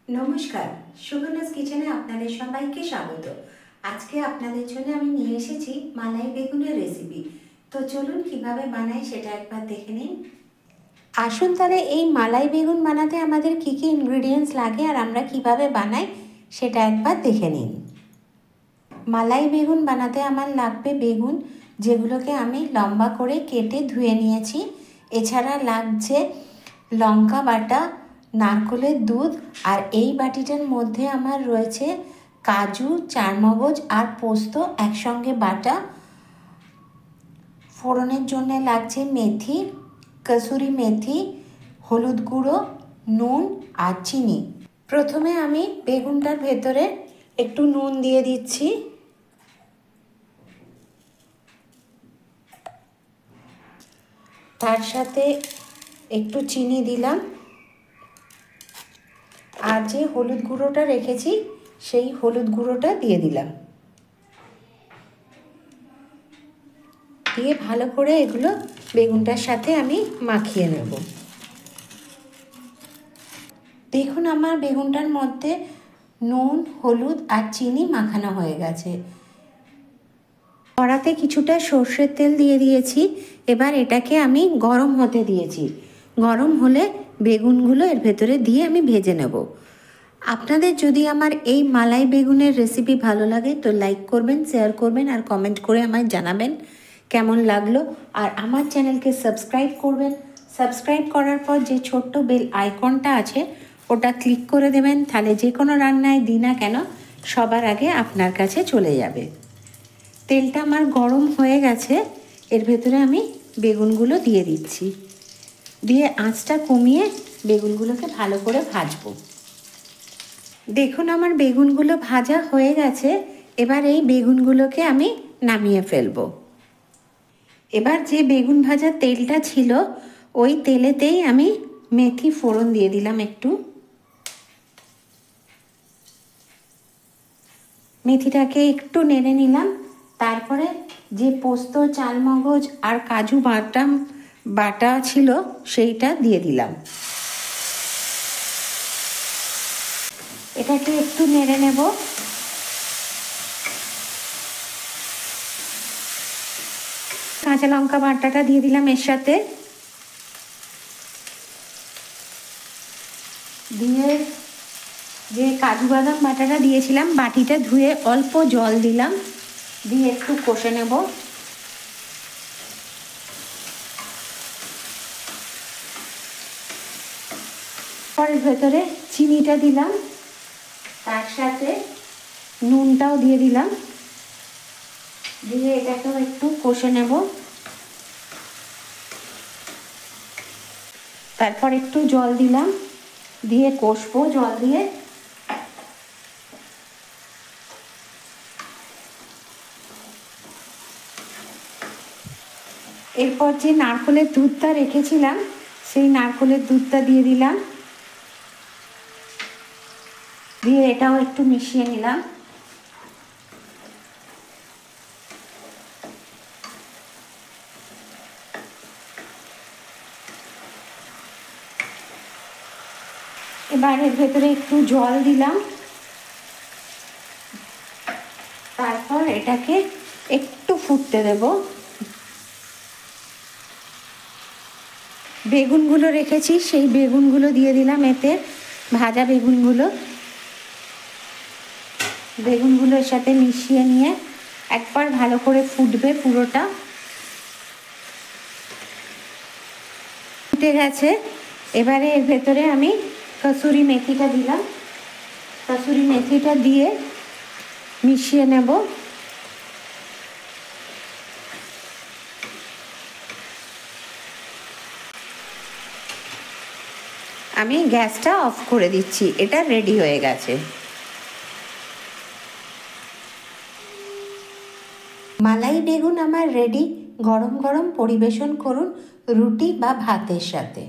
নমস্কার, সুগন্ধাস কিচেনে আপনাদের সবাইকে স্বাগত। আজকে আপনাদের জন্য আমি নিয়ে এসেছি মালাই বেগুনের রেসিপি। তো চলুন কিভাবে বানাই সেটা একবার দেখে নিন। আসুন তাহলে এই মালাই বেগুন বানাতে আমাদের কী কী ইনগ্রিডিয়েন্টস লাগে আর আমরা কিভাবে বানাই সেটা একবার দেখে নিন। মালাই বেগুন বানাতে আমার লাগবে বেগুন, যেগুলোকে আমি লম্বা করে কেটে ধুয়ে নিয়েছি। এছাড়া লাগছে লঙ্কা বাটা, নারকেলের দুধ, আর এই বাটিটার মধ্যে আমার রয়েছে কাজু, চারমগজ আর পোস্ত একসঙ্গে বাটা। ফোড়নের জন্য লাগছে মেথি, কসুরি মেথি, হলুদ গুঁড়ো, নুন আর চিনি। প্রথমে আমি বেগুনটার ভেতরে একটু নুন দিয়ে দিচ্ছি। তার সাথে একটু চিনি দিলাম, আর যে হলুদ গুঁড়োটা রেখেছি সেই হলুদ গুঁড়োটা দিয়ে দিলাম। দিয়ে ভালো করে এগুলো বেগুনটার সাথে আমি মাখিয়ে নেব। দেখুন আমার বেগুনটার মধ্যে নুন, হলুদ আর চিনি মাখানো হয়ে গেছে। কড়াতে কিছুটা সর্ষের তেল দিয়ে দিয়েছি। এবার এটাকে আমি গরম হতে দিয়েছি। গরম হলে বেগুনগুলো এর ভেতরে দিয়ে আমি ভেজে নেব। আপনাদের যদি আমার এই মালাই বেগুনের রেসিপি ভালো লাগে তো লাইক করবেন, শেয়ার করবেন আর কমেন্ট করে আমায় জানাবেন কেমন লাগলো। আর আমার চ্যানেলকে সাবস্ক্রাইব করবেন। সাবস্ক্রাইব করার পর যে ছোট্ট বেল আইকনটা আছে ওটা ক্লিক করে দেবেন, তাহলে যে কোনো রান্নায় দিই না কেন সবার আগে আপনার কাছে চলে যাবে। তেলটা আমার গরম হয়ে গেছে, এর ভেতরে আমি বেগুনগুলো দিয়ে দিচ্ছি। দিয়ে আঁচটা কমিয়ে বেগুনগুলোকে ভালো করে ভাজবো। দেখুন আমার বেগুনগুলো ভাজা হয়ে গেছে। এবার এই বেগুনগুলোকে আমি নামিয়ে ফেলবো। এবার যে বেগুন ভাজা তেলটা ছিল ওই তেলেতেই আমি মেথি ফোড়ন দিয়ে দিলাম একটু। মেথিটাকে একটু নেড়ে নিলাম। তারপরে যে পোস্ত, চালমগজ আর কাজু বাটা ছিল সেইটা দিয়ে দিলাম। এটাকে একটু নেড়ে নেব। কাঁচা লঙ্কা বাটাটা দিয়ে দিলাম এর সাথে। দিয়ে যে কাজু বাদাম বাটাটা দিয়েছিলাম বাটিটা ধুয়ে অল্প জল দিলাম, দিয়ে একটু কষে নেব। পরের ভেতরে চিনিটা দিলাম, তার সাথে নুনটাও দিয়ে দিলাম। দিয়ে এটাকেও একটু কষে নেব। তারপর একটু জল দিলাম, দিয়ে কষবো জল দিয়ে। এরপর যে নারকেলের দুধটা রেখেছিলাম সেই নারকেলের দুধটা দিয়ে দিলাম। দিয়ে এটাও একটু মিশিয়ে নিলাম। এবার এর ভেতরে একটু জল দিলাম। তারপর এটাকে একটু ফুটতে দেব। বেগুনগুলো রেখেছি সেই বেগুনগুলো দিয়ে দিলাম এতে, ভাজা বেগুনগুলোর সাথে মিশিয়ে নিয়ে একবার ভালো করে ফুটবে পুরোটা। ফুটে গেছে। এবারে এর ভেতরে আমি কসুরি মেথিটা দিলাম। কসুরি মেথিটা দিয়ে মিশিয়ে নেব। আমি গ্যাসটা অফ করে দিচ্ছি। এটা রেডি হয়ে গেছে। মালাই বেগুন আমার রেডি। গরম গরম পরিবেশন করুন রুটি বা ভাতের সাথে।